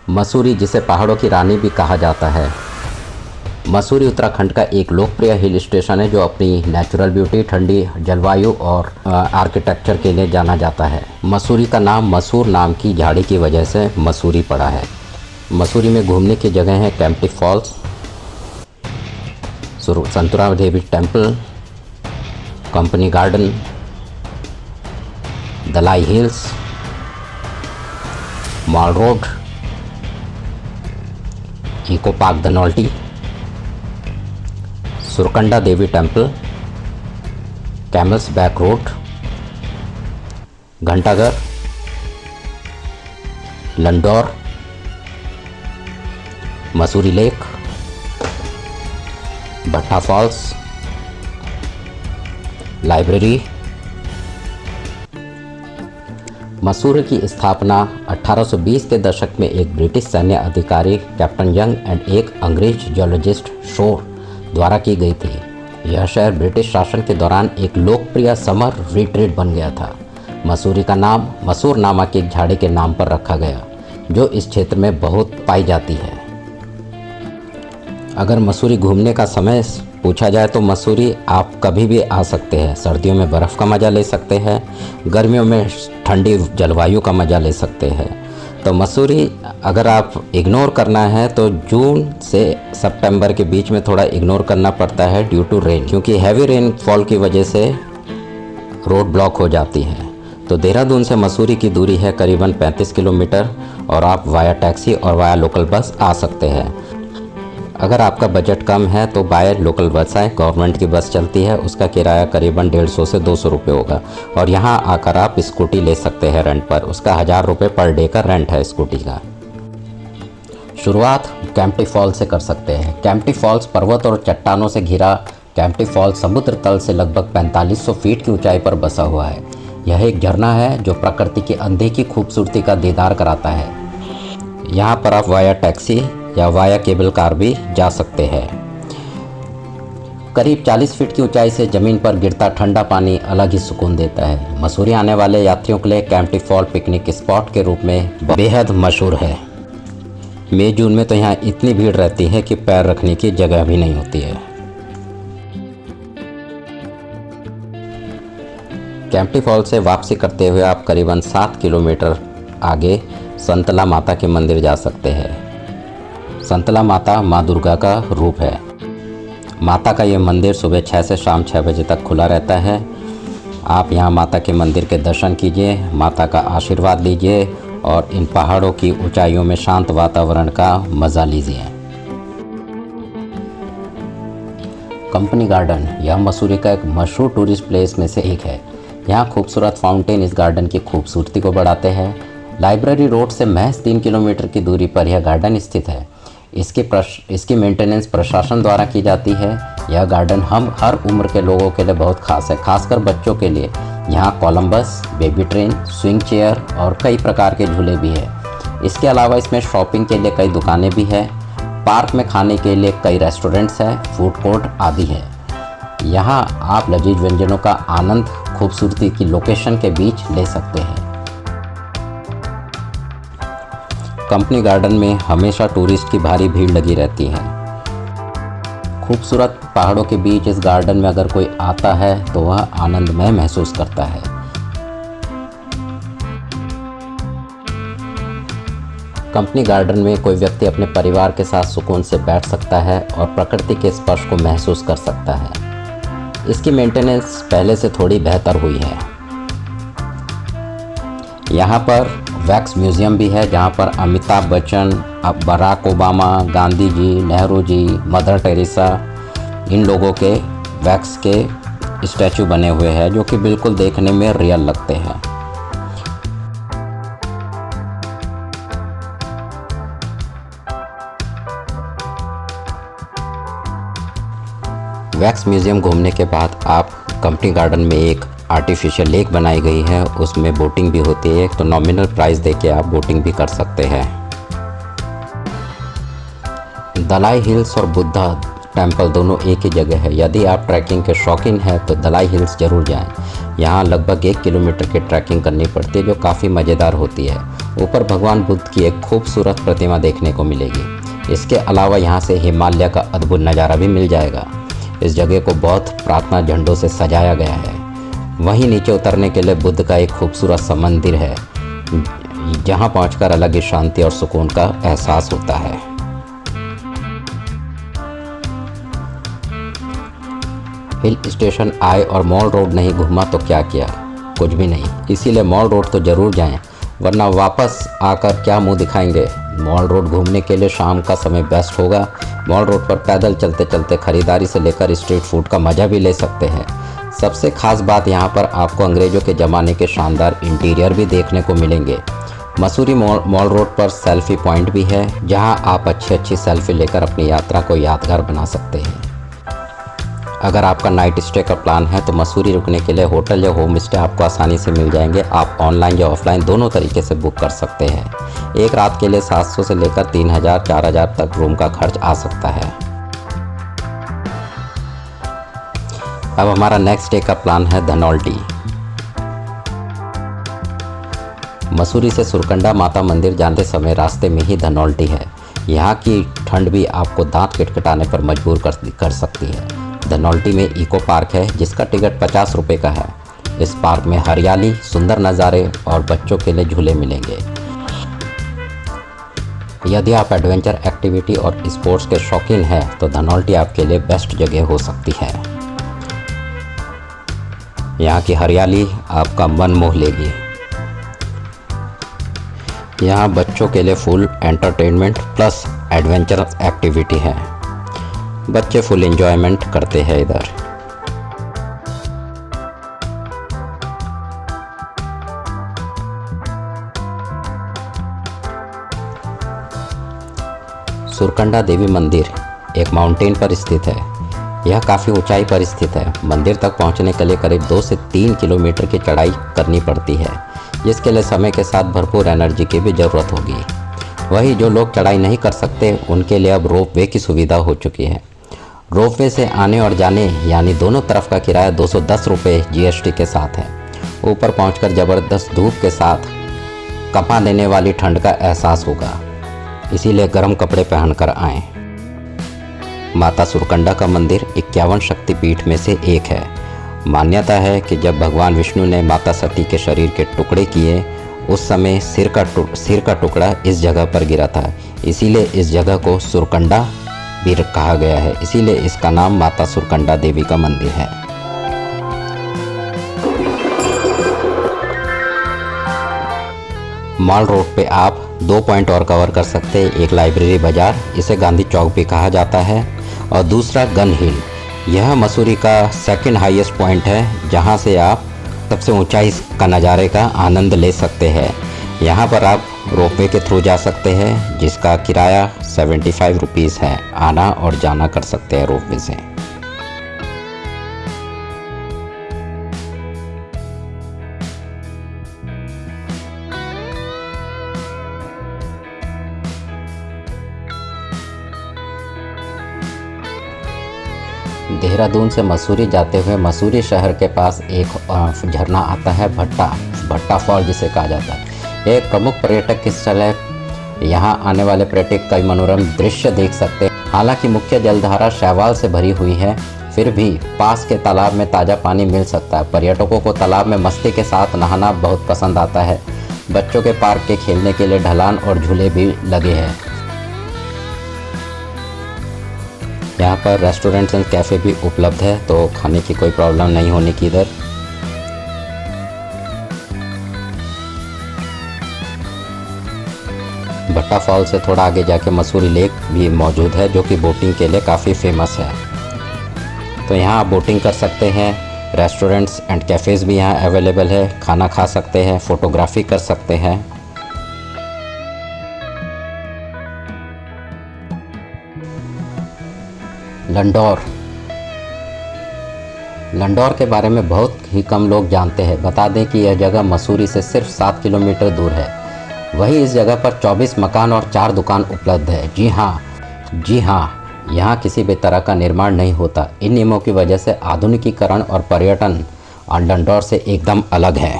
मसूरी, जिसे पहाड़ों की रानी भी कहा जाता है। मसूरी उत्तराखंड का एक लोकप्रिय हिल स्टेशन है जो अपनी नेचुरल ब्यूटी, ठंडी जलवायु और आर्किटेक्चर के लिए जाना जाता है। मसूरी का नाम मसूर नाम की झाड़ी की वजह से मसूरी पड़ा है। मसूरी में घूमने की जगह है Kempty falls, Santra Devi temple, company garden, Dalai hills, mall road, eco park Dhanaulti, Surkanda Devi temple, camel's back road, Ghantaghar, Landour, Mussoorie lake, Bhatta falls, library. Mussoorie की स्थापना 1820 के दशक में एक ब्रिटिश सैन्य अधिकारी कैप्टन यंग एंड एक अंग्रेज जियोलॉजिस्ट शोर द्वारा की गई थी। यह शहर ब्रिटिश शासन के दौरान एक लोकप्रिय समर रिट्रीट बन गया था। मसूरी का नाम मसूर नामक एक झाड़ी के नाम पर रखा गया जो इस क्षेत्र में बहुत पाई जाती है। अगर मसूरी घूमने का समय पूछा जाए तो मसूरी आप कभी भी आ सकते हैं। सर्दियों में बर्फ़ का मज़ा ले सकते हैं, गर्मियों में ठंडी जलवायु का मज़ा ले सकते हैं। तो मसूरी अगर आप इग्नोर करना है तो जून से सितंबर के बीच में थोड़ा इग्नोर करना पड़ता है ड्यू टू रेन, क्योंकि हैवी रेनफॉल की वजह से रोड ब्लॉक हो जाती है। तो देहरादून से मसूरी की दूरी है करीबन 35 किलोमीटर और आप वाया टैक्सी और वाया लोकल बस आ सकते हैं। अगर आपका बजट कम है तो बाय लोकल बस है, गवर्नमेंट की बस चलती है, उसका किराया करीबन 150 से 200 रुपये होगा और यहाँ आकर आप स्कूटी ले सकते हैं रेंट पर। उसका 1000 रुपये पर डे का रेंट है स्कूटी का। शुरुआत कैंपटी फॉल्स से कर सकते हैं। कैंपटी फॉल्स पर्वत और चट्टानों से घिरा कैंपटी फॉल्स समुद्र तल से लगभग 4500 फीट की ऊंचाई पर बसा हुआ है। यह एक झरना है जो प्रकृति की अनदेखी खूबसूरती का दीदार कराता है। यहाँ पर आप वाया टैक्सी या वाया केबल कार भी जा सकते हैं। करीब 40 फीट की ऊंचाई से ज़मीन पर गिरता ठंडा पानी अलग ही सुकून देता है। मसूरी आने वाले यात्रियों के लिए कैंपटी फॉल पिकनिक स्पॉट के रूप में बेहद मशहूर है। मई जून में तो यहाँ इतनी भीड़ रहती है कि पैर रखने की जगह भी नहीं होती है। कैंपटी फॉल से वापसी करते हुए आप करीबन 7 किलोमीटर आगे संतला माता के मंदिर जा सकते हैं। संतला माता माँ दुर्गा का रूप है। माता का ये मंदिर सुबह 6 से शाम 6 बजे तक खुला रहता है। आप यहाँ माता के मंदिर के दर्शन कीजिए, माता का आशीर्वाद लीजिए और इन पहाड़ों की ऊंचाइयों में शांत वातावरण का मज़ा लीजिए। कंपनी गार्डन यह मसूरी का एक मशहूर टूरिस्ट प्लेस में से एक है। यहाँ खूबसूरत फाउंटेन इस गार्डन की खूबसूरती को बढ़ाते हैं। लाइब्रेरी रोड से महज 3 किलोमीटर की दूरी पर यह गार्डन स्थित है। इसकी मेंटेनेंस प्रशासन द्वारा की जाती है। यह गार्डन हम हर उम्र के लोगों के लिए बहुत खास है, खासकर बच्चों के लिए। यहाँ Columbus, baby train, swing chair और कई प्रकार के झूले भी हैं। इसके अलावा इसमें शॉपिंग के लिए कई दुकानें भी हैं। पार्क में खाने के लिए कई रेस्टोरेंट्स हैं, फूड कोर्ट आदि है। यहाँ आप लजीज व्यंजनों का आनंद खूबसूरती की लोकेशन के बीच ले सकते हैं। कंपनी गार्डन में हमेशा टूरिस्ट की भारी भीड़ लगी रहती है। खूबसूरत पहाड़ों के बीच इस गार्डन में अगर कोई आता है तो वह आनंदमय महसूस करता है। कंपनी गार्डन में कोई व्यक्ति अपने परिवार के साथ सुकून से बैठ सकता है और प्रकृति के स्पर्श को महसूस कर सकता है। इसकी मेंटेनेंस पहले से थोड़ी बेहतर हुई है। यहाँ पर वैक्स म्यूज़ियम भी है जहाँ पर Amitabh Bachchan, Barack Obama, Gandhi ji, Nehru ji, mother Teresa, इन लोगों के वैक्स के स्टैचू बने हुए हैं जो कि बिल्कुल देखने में रियल लगते हैं। वैक्स म्यूज़ियम घूमने के बाद आप कंपनी गार्डन में एक आर्टिफिशियल लेक बनाई गई है, उसमें बोटिंग भी होती है, तो नॉमिनल प्राइस देके आप बोटिंग भी कर सकते हैं। दलाई हिल्स और बुद्धा टेम्पल दोनों एक ही जगह है। यदि आप ट्रैकिंग के शौकीन हैं तो दलाई हिल्स जरूर जाएं। यहाँ लगभग 1 किलोमीटर की ट्रैकिंग करनी पड़ती है जो काफ़ी मज़ेदार होती है। ऊपर भगवान बुद्ध की एक खूबसूरत प्रतिमा देखने को मिलेगी। इसके अलावा यहाँ से हिमालय का अद्भुत नज़ारा भी मिल जाएगा। इस जगह को बौद्ध प्रार्थना झंडों से सजाया गया है। वहीं नीचे उतरने के लिए बुद्ध का एक खूबसूरत सा मंदिर है, जहाँ पहुँचकर अलग ही शांति और सुकून का एहसास होता है। हिल स्टेशन आए और मॉल रोड नहीं घूमा तो क्या किया, कुछ भी नहीं। इसीलिए मॉल रोड तो ज़रूर जाएं, वरना वापस आकर क्या मुंह दिखाएंगे। मॉल रोड घूमने के लिए शाम का समय बेस्ट होगा। मॉल रोड पर पैदल चलते चलते खरीदारी से लेकर स्ट्रीट फूड का मज़ा भी ले सकते हैं। सबसे खास बात यहाँ पर आपको अंग्रेज़ों के ज़माने के शानदार इंटीरियर भी देखने को मिलेंगे। मसूरी मॉल रोड पर सेल्फी पॉइंट भी है, जहाँ आप अच्छी सेल्फी लेकर अपनी यात्रा को यादगार बना सकते हैं। अगर आपका नाइट स्टे का प्लान है तो मसूरी रुकने के लिए होटल या होम स्टे आपको आसानी से मिल जाएंगे। आप ऑनलाइन या ऑफलाइन दोनों तरीके से बुक कर सकते हैं। एक रात के लिए 700 से लेकर 3000 4000 तक रूम का खर्च आ सकता है। अब हमारा नेक्स्ट डे का प्लान है धनौल्टी। मसूरी से सुरकंडा माता मंदिर जाते समय रास्ते में ही धनौल्टी है। यहाँ की ठंड भी आपको दांत किटकिटाने पर मजबूर कर सकती है। धनौल्टी में इको पार्क है, जिसका टिकट 50 रुपये का है। इस पार्क में हरियाली, सुंदर नज़ारे और बच्चों के लिए झूले मिलेंगे। यदि आप एडवेंचर एक्टिविटी और स्पोर्ट्स के शौकीन हैं तो धनौल्टी आपके लिए बेस्ट जगह हो सकती है। यहाँ की हरियाली आपका मन मोह लेगी। यहाँ बच्चों के लिए full entertainment plus adventure activity है। बच्चे फुल एंजॉयमेंट करते हैं इधर। सुरकंडा देवी मंदिर एक माउंटेन पर स्थित है। यह काफ़ी ऊंचाई पर स्थित है। मंदिर तक पहुंचने के लिए करीब 2 से 3 किलोमीटर की चढ़ाई करनी पड़ती है, जिसके लिए समय के साथ भरपूर एनर्जी की भी ज़रूरत होगी। वही जो लोग चढ़ाई नहीं कर सकते उनके लिए अब रोप वे की सुविधा हो चुकी है। रोप वे से आने और जाने यानी दोनों तरफ का किराया 210 रुपये GST के साथ है। ऊपर पहुंचकर ज़बरदस्त धूप के साथ कपा देने वाली ठंड का एहसास होगा, इसीलिए गर्म कपड़े पहनकर आएं। माता सुरकंडा का मंदिर 51 शक्तिपीठ में से एक है। मान्यता है कि जब भगवान विष्णु ने माता सती के शरीर के टुकड़े किए, उस समय सिर का टुकड़ा इस जगह पर गिरा था। इसीलिए इस जगह को सुरकंडा भी कहा गया है। इसीलिए इसका नाम माता सुरकंडा देवी का मंदिर है। मॉल रोड पे आप 2 पॉइंट और कवर कर सकते हैं। एक लाइब्रेरी बाज़ार, इसे गांधी चौक भी कहा जाता है, और दूसरा गन हिल। यह मसूरी का सेकंड हाईएस्ट पॉइंट है, जहां से आप सबसे ऊंचाई का नज़ारे का आनंद ले सकते हैं। यहाँ पर आप रोपवे के थ्रू जा सकते हैं, जिसका किराया 75 रुपीज़ है। आना और जाना कर सकते हैं रोपवे से। देहरादून से मसूरी जाते हुए मसूरी शहर के पास एक झरना आता है, भट्टा फॉल जिसे कहा जाता है। यह एक प्रमुख पर्यटक स्थल है। यहाँ आने वाले पर्यटक कई मनोरम दृश्य देख सकते हैं। हालांकि मुख्य जलधारा शैवाल से भरी हुई है, फिर भी पास के तालाब में ताज़ा पानी मिल सकता है। पर्यटकों को तालाब में मस्ती के साथ नहाना बहुत पसंद आता है। बच्चों के पार्क के खेलने के लिए ढलान और झूले भी लगे हैं। यहाँ पर रेस्टोरेंट्स एंड कैफ़े भी उपलब्ध है, तो खाने की कोई प्रॉब्लम नहीं होने की इधर। भट्टा फॉल से थोड़ा आगे जाके मसूरी लेक भी मौजूद है, जो कि बोटिंग के लिए काफ़ी फेमस है। तो यहाँ आप बोटिंग कर सकते हैं। रेस्टोरेंट्स एंड कैफ़ेज़ भी यहाँ अवेलेबल है। खाना खा सकते हैं, फ़ोटोग्राफी कर सकते हैं। लंडौर के बारे में बहुत ही कम लोग जानते हैं। बता दें कि यह जगह मसूरी से सिर्फ 7 किलोमीटर दूर है। वहीं इस जगह पर 24 मकान और 4 दुकान उपलब्ध है। जी हाँ, यहाँ किसी भी तरह का निर्माण नहीं होता। इन नियमों की वजह से आधुनिकीकरण और पर्यटन और लंडौर से एकदम अलग है।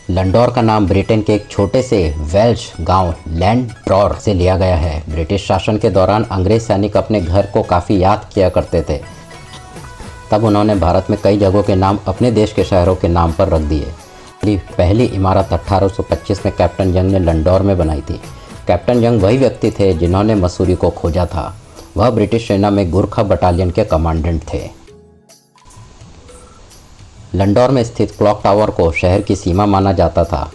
लंडौर का नाम ब्रिटेन के एक छोटे से वेल्श गांव लैंडब्रॉर से लिया गया है। ब्रिटिश शासन के दौरान अंग्रेज सैनिक अपने घर को काफ़ी याद किया करते थे, तब उन्होंने भारत में कई जगहों के नाम अपने देश के शहरों के नाम पर रख दिए। पहली इमारत 1825 में कैप्टन यंग ने लंडौर में बनाई थी। कैप्टन यंग वही व्यक्ति थे जिन्होंने मसूरी को खोजा था। वह ब्रिटिश सेना में गुरखा बटालियन के कमांडेंट थे। लंडौर में स्थित क्लॉक टावर को शहर की सीमा माना जाता था।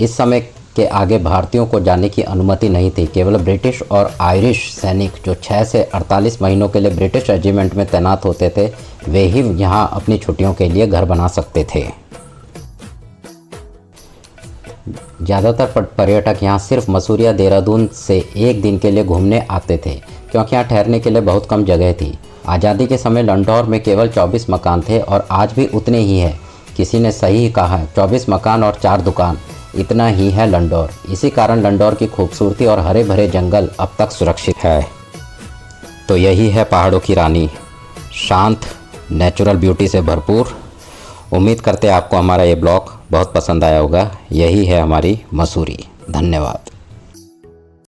इस समय के आगे भारतीयों को जाने की अनुमति नहीं थी। केवल ब्रिटिश और आयरिश सैनिक जो 6 से 48 महीनों के लिए ब्रिटिश रेजिमेंट में तैनात होते थे, वे ही यहाँ अपनी छुट्टियों के लिए घर बना सकते थे। ज़्यादातर पर्यटक यहाँ सिर्फ मसूरी या देहरादून से एक दिन के लिए घूमने आते थे, क्योंकि यहाँ ठहरने के लिए बहुत कम जगह थी। आज़ादी के समय लंडौर में केवल 24 मकान थे और आज भी उतने ही हैं। किसी ने सही कहा है, 24 मकान और 4 दुकान, इतना ही है लंडौर। इसी कारण लंडौर की खूबसूरती और हरे भरे जंगल अब तक सुरक्षित है। तो यही है पहाड़ों की रानी, शांत, नेचुरल ब्यूटी से भरपूर। उम्मीद करते हैं आपको हमारा ये ब्लॉग बहुत पसंद आया होगा। यही है हमारी मसूरी। धन्यवाद।